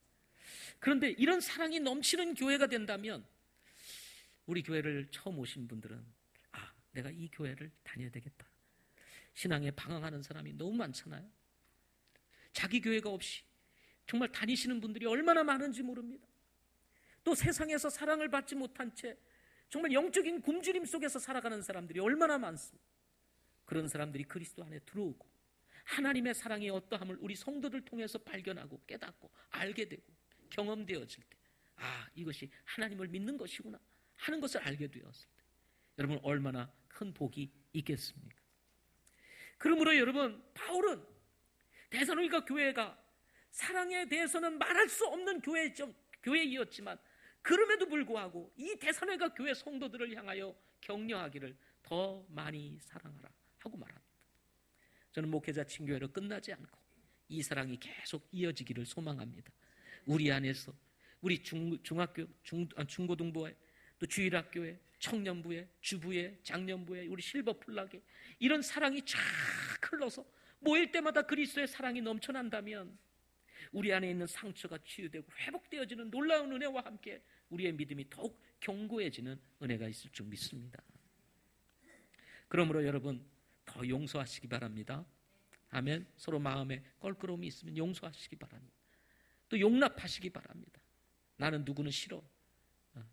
그런데 이런 사랑이 넘치는 교회가 된다면 우리 교회를 처음 오신 분들은 내가 이 교회를 다녀야 되겠다. 신앙에 방황하는 사람이 너무 많잖아요. 자기 교회가 없이 정말 다니시는 분들이 얼마나 많은지 모릅니다. 또 세상에서 사랑을 받지 못한 채 정말 영적인 굶주림 속에서 살아가는 사람들이 얼마나 많습니다. 그런 사람들이 그리스도 안에 들어오고 하나님의 사랑이 어떠함을 우리 성도들 통해서 발견하고 깨닫고 알게 되고 경험되어질 때 이것이 하나님을 믿는 것이구나 하는 것을 알게 되었을 때 여러분 얼마나 큰 복이 있겠습니까? 그러므로 여러분 바울은 데살로니가 교회가 사랑에 대해서는 말할 수 없는 교회이었지만 그럼에도 불구하고 이 데살로니가 교회 성도들을 향하여 격려하기를 더 많이 사랑하라 하고 말합니다. 저는 목회자 친교회로 끝나지 않고 이 사랑이 계속 이어지기를 소망합니다. 우리 안에서 우리 중학교, 중고등부회, 또 주일학교회, 청년부회, 주부회, 장년부회, 우리 실버플락에 이런 사랑이 쫙 흘러서 모일 때마다 그리스도의 사랑이 넘쳐난다면 우리 안에 있는 상처가 치유되고 회복되어지는 놀라운 은혜와 함께 우리의 믿음이 더욱 견고해지는 은혜가 있을 줄 믿습니다. 그러므로 여러분 더 용서하시기 바랍니다. 아멘. 서로 마음에 껄끄러움이 있으면 용서하시기 바랍니다. 또 용납하시기 바랍니다. 나는 누구는 싫어.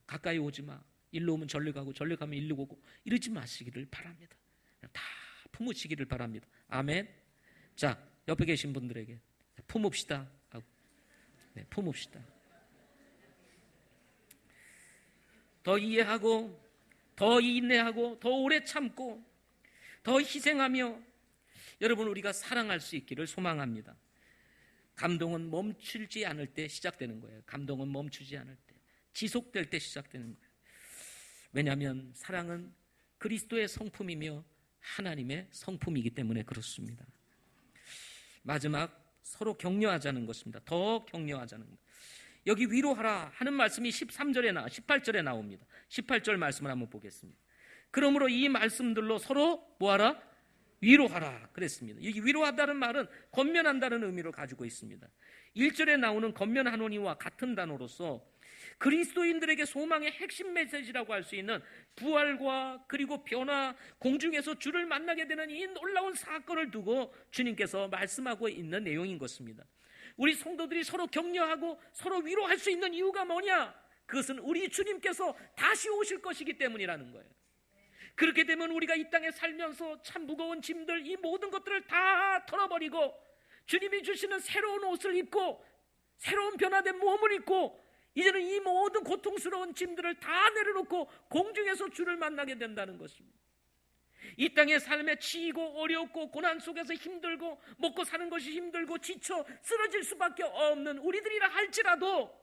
가까이 오지 마. 일로 오면 절로 가고 절로 가면 일로 오고 이러지 마시기를 바랍니다. 다 품으시기를 바랍니다. 아멘. 자, 옆에 계신 분들에게 품읍시다 하고 품읍시다. 더 이해하고 더 인내하고 더 오래 참고 더 희생하며 여러분 우리가 사랑할 수 있기를 소망합니다. 감동은 멈추지 않을 때 시작되는 거예요. 감동은 멈추지 않을 때 지속될 때 시작되는 거예요. 왜냐하면 사랑은 그리스도의 성품이며 하나님의 성품이기 때문에 그렇습니다. 마지막 서로 격려하자는 것입니다. 더 격려하자는 것. 여기 위로하라 하는 말씀이 18절에 나옵니다. 18절 말씀을 한번 보겠습니다. 그러므로 이 말씀들로 서로 뭐하라? 위로하라 그랬습니다. 여기 위로하다는 말은 권면한다는 의미를 가지고 있습니다. 1절에 나오는 권면하노니와 같은 단어로서 그리스도인들에게 소망의 핵심 메시지라고 할 수 있는 부활과 그리고 변화, 공중에서 주를 만나게 되는 이 놀라운 사건을 두고 주님께서 말씀하고 있는 내용인 것입니다. 우리 성도들이 서로 격려하고 서로 위로할 수 있는 이유가 뭐냐? 그것은 우리 주님께서 다시 오실 것이기 때문이라는 거예요. 그렇게 되면 우리가 이 땅에 살면서 참 무거운 짐들 이 모든 것들을 다 털어버리고 주님이 주시는 새로운 옷을 입고 새로운 변화된 몸을 입고 이제는 이 모든 고통스러운 짐들을 다 내려놓고 공중에서 주를 만나게 된다는 것입니다. 이 땅의 삶에 치이고 어렵고 고난 속에서 힘들고 먹고 사는 것이 힘들고 지쳐 쓰러질 수밖에 없는 우리들이라 할지라도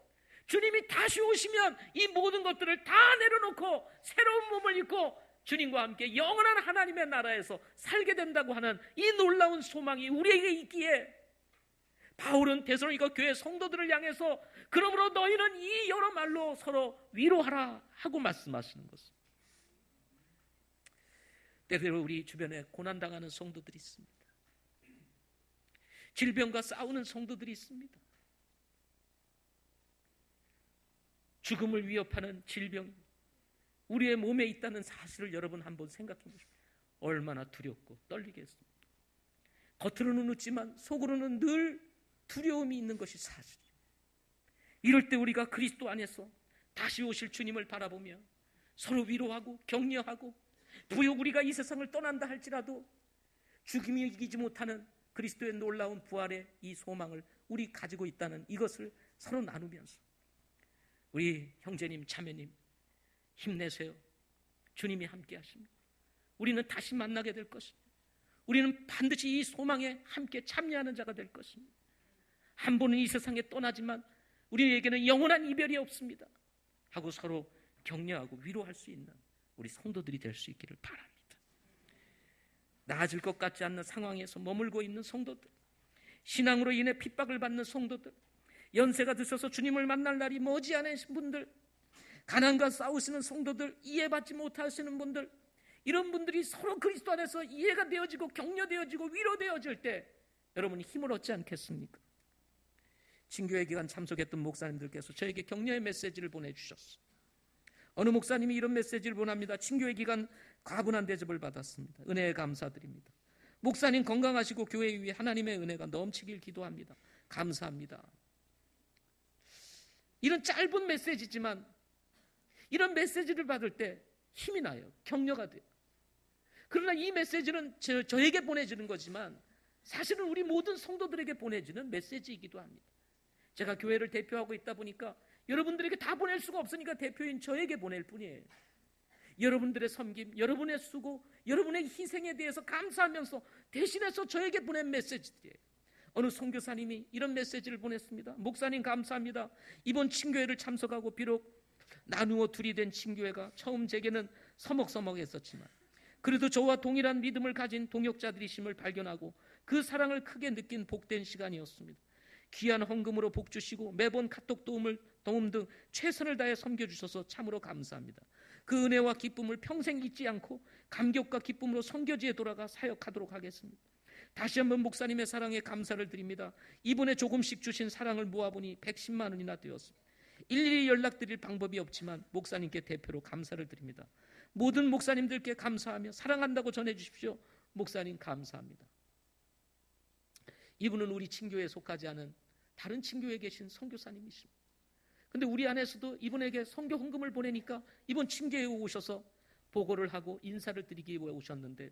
주님이 다시 오시면 이 모든 것들을 다 내려놓고 새로운 몸을 입고 주님과 함께 영원한 하나님의 나라에서 살게 된다고 하는 이 놀라운 소망이 우리에게 있기에 바울은 데살로니가 교회 성도들을 향해서 그러므로 너희는 이 여러 말로 서로 위로하라 하고 말씀하시는 것입니다. 때때로 우리 주변에 고난당하는 성도들이 있습니다. 질병과 싸우는 성도들이 있습니다. 죽음을 위협하는 질병 우리의 몸에 있다는 사실을 여러분 한번 생각해 보십시오. 얼마나 두렵고 떨리겠습니까? 겉으로는 웃지만 속으로는 늘 두려움이 있는 것이 사실이에요. 이럴 때 우리가 그리스도 안에서 다시 오실 주님을 바라보며 서로 위로하고 격려하고 부욕 우리가 이 세상을 떠난다 할지라도 죽음이 이기지 못하는 그리스도의 놀라운 부활의 이 소망을 우리 가지고 있다는 이것을 서로 나누면서 우리 형제님 자매님 힘내세요. 주님이 함께 하십니다. 우리는 다시 만나게 될 것입니다. 우리는 반드시 이 소망에 함께 참여하는 자가 될 것입니다. 한 번은 이 세상에 떠나지만 우리에게는 영원한 이별이 없습니다 하고 서로 격려하고 위로할 수 있는 우리 성도들이 될 수 있기를 바랍니다. 나아질 것 같지 않는 상황에서 머물고 있는 성도들, 신앙으로 인해 핍박을 받는 성도들, 연세가 드셔서 주님을 만날 날이 머지않으신 분들, 가난과 싸우시는 성도들, 이해받지 못하시는 분들, 이런 분들이 서로 그리스도 안에서 이해가 되어지고 격려되어지고 위로되어질 때 여러분이 힘을 얻지 않겠습니까? 친교회 기간 참석했던 목사님들께서 저에게 격려의 메시지를 보내주셨어요. 어느 목사님이 이런 메시지를 보냅니다. 친교회 기간 과분한 대접을 받았습니다. 은혜에 감사드립니다. 목사님 건강하시고 교회 위에 하나님의 은혜가 넘치길 기도합니다. 감사합니다. 이런 짧은 메시지지만 이런 메시지를 받을 때 힘이 나요. 격려가 돼요. 그러나 이 메시지는 저에게 보내지는 거지만 사실은 우리 모든 성도들에게 보내지는 메시지이기도 합니다. 제가 교회를 대표하고 있다 보니까 여러분들에게 다 보낼 수가 없으니까 대표인 저에게 보낼 뿐이에요. 여러분들의 섬김, 여러분의 수고, 여러분의 희생에 대해서 감사하면서 대신해서 저에게 보낸 메시지들이에요. 어느 선교사님이 이런 메시지를 보냈습니다. 목사님 감사합니다. 이번 친교회를 참석하고 비록 나누어 둘이 된 친교회가 처음 제게는 서먹서먹했었지만 그래도 저와 동일한 믿음을 가진 동역자들이심을 발견하고 그 사랑을 크게 느낀 복된 시간이었습니다. 귀한 헌금으로 복 주시고 매번 카톡 도움 등 최선을 다해 섬겨주셔서 참으로 감사합니다. 그 은혜와 기쁨을 평생 잊지 않고 감격과 기쁨으로 선교지에 돌아가 사역하도록 하겠습니다. 다시 한번 목사님의 사랑에 감사를 드립니다. 이번에 조금씩 주신 사랑을 모아보니 110만 원이나 되었습니다. 일일이 연락드릴 방법이 없지만 목사님께 대표로 감사를 드립니다. 모든 목사님들께 감사하며 사랑한다고 전해주십시오. 목사님 감사합니다. 이분은 우리 친교회에 속하지 않은 다른 친교회에 계신 선교사님이십니다. 근데 우리 안에서도 이분에게 선교 헌금을 보내니까 이번 친교회에 오셔서 보고를 하고 인사를 드리기 위해 오셨는데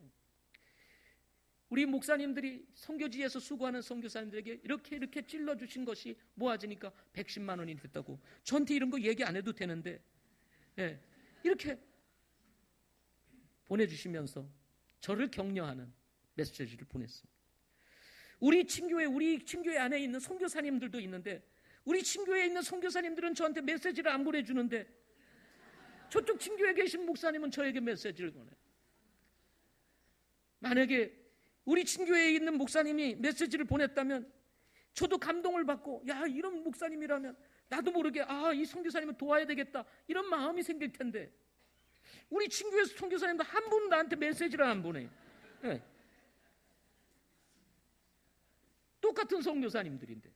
우리 목사님들이 선교지에서 수고하는 선교사님들에게 이렇게 찔러주신 것이 모아지니까 110만 원이 됐다고. 저한테 이런 거 얘기 안 해도 되는데 이렇게 보내주시면서 저를 격려하는 메시지를 보냈습니다. 우리 친교회 안에 있는 선교사님들도 있는데 우리 친교회에 있는 선교사님들은 저한테 메시지를 안 보내주는데 저쪽 친교회에 계신 목사님은 저에게 메시지를 보내요. 만약에 우리 친교회에 있는 목사님이 메시지를 보냈다면 저도 감동을 받고 야 이런 목사님이라면 나도 모르게 이 선교사님을 도와야 되겠다 이런 마음이 생길 텐데 우리 친교회 선교사님도 한 분도 나한테 메시지를 안 보내요. 네. 똑같은 선교사님들인데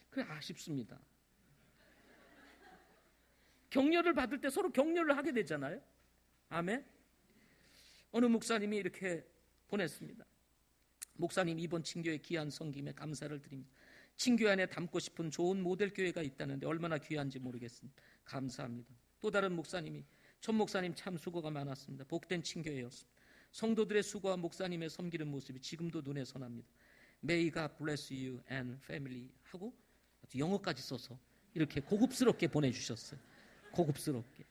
그래 아쉽습니다. 격려를 받을 때 서로 격려를 하게 되잖아요. 아멘. 어느 목사님이 이렇게 보냈습니다. 목사님 이번 친교회 귀한 섬김에 감사를 드립니다. 친교회 안에 담고 싶은 좋은 모델 교회가 있다는데 얼마나 귀한지 모르겠습니다. 감사합니다. 또 다른 목사님이 전 목사님 참 수고가 많았습니다. 복된 친교회였습니다. 성도들의 수고와 목사님의 섬기는 모습이 지금도 눈에 선합니다. May God bless you and family 하고 영어까지 써서 이렇게 고급스럽게 보내주셨어요. 고급스럽게.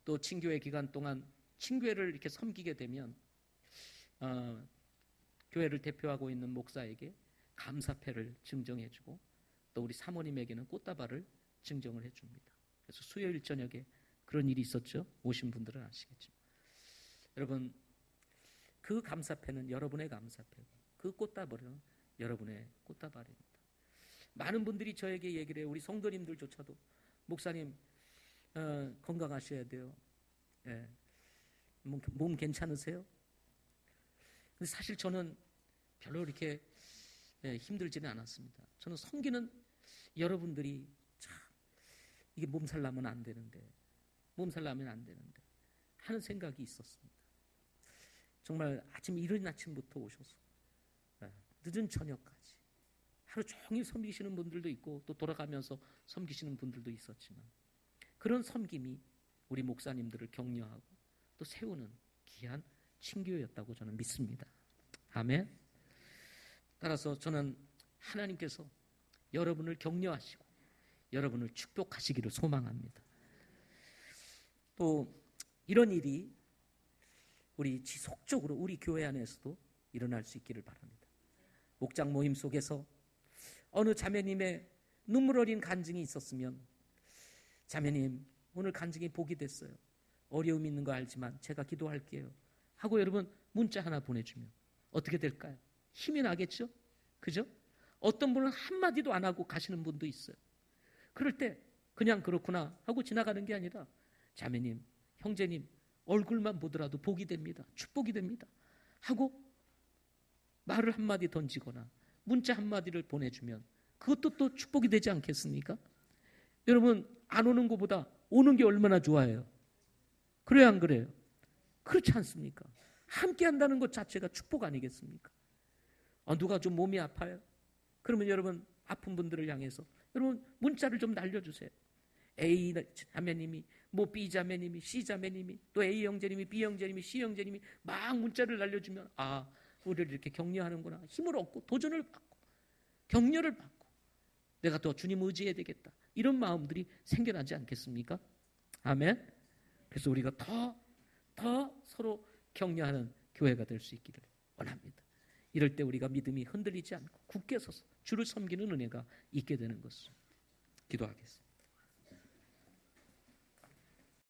또 친교회 기간 동안 친교회를 이렇게 섬기게 되면 교회를 대표하고 있는 목사에게 감사패를 증정해주고 또 우리 사모님에게는 꽃다발을 증정을 해줍니다. 그래서 수요일 저녁에 그런 일이 있었죠. 오신 분들은 아시겠죠. 여러분 그 감사패는 여러분의 감사패고 그 꽃다발은 여러분의 꽃다발입니다. 많은 분들이 저에게 얘기를 해요. 우리 성도님들조차도 목사님 건강하셔야 돼요. 몸 괜찮으세요? 근데 사실 저는 별로 이렇게 힘들지는 않았습니다. 저는 섬기는 여러분들이 참 이게 몸살 나면 안 되는데 하는 생각이 있었습니다. 정말 이른 아침부터 오셔서 늦은 저녁까지 하루 종일 섬기시는 분들도 있고 또 돌아가면서 섬기시는 분들도 있었지만 그런 섬김이 우리 목사님들을 격려하고 또 세우는 귀한 친교였다고 저는 믿습니다. 아멘. 따라서 저는 하나님께서 여러분을 격려하시고 여러분을 축복하시기를 소망합니다. 또 이런 일이 우리 지속적으로 우리 교회 안에서도 일어날 수 있기를 바랍니다. 목장 모임 속에서 어느 자매님의 눈물 어린 간증이 있었으면 자매님 오늘 간증이 복이 됐어요. 어려움 있는 거 알지만 제가 기도할게요 하고 여러분 문자 하나 보내주면 어떻게 될까요? 힘이 나겠죠? 그죠? 어떤 분은 한마디도 안 하고 가시는 분도 있어요. 그럴 때 그냥 그렇구나 하고 지나가는 게 아니라 자매님, 형제님 얼굴만 보더라도 복이 됩니다. 축복이 됩니다. 하고 말을 한마디 던지거나 문자 한마디를 보내주면 그것도 또 축복이 되지 않겠습니까? 여러분, 안 오는 것보다 오는 게 얼마나 좋아요? 그래요, 안 그래요? 그렇지 않습니까? 함께 한다는 것 자체가 축복 아니겠습니까? 누가 좀 몸이 아파요? 그러면 여러분, 아픈 분들을 향해서 여러분 문자를 좀 날려주세요. A 자매님이, B 자매님이, C 자매님이, 또 A 형제님이, B 형제님이, C 형제님이 막 문자를 날려주면 우리를 이렇게 격려하는구나. 힘을 얻고 도전을 받고 격려를 받고 내가 더 주님 의지해야 되겠다. 이런 마음들이 생겨나지 않겠습니까? 아멘. 그래서 우리가 더 서로 격려하는 교회가 될 수 있기를 원합니다. 이럴 때 우리가 믿음이 흔들리지 않고 굳게 서서 주를 섬기는 은혜가 있게 되는 것을 기도하겠습니다.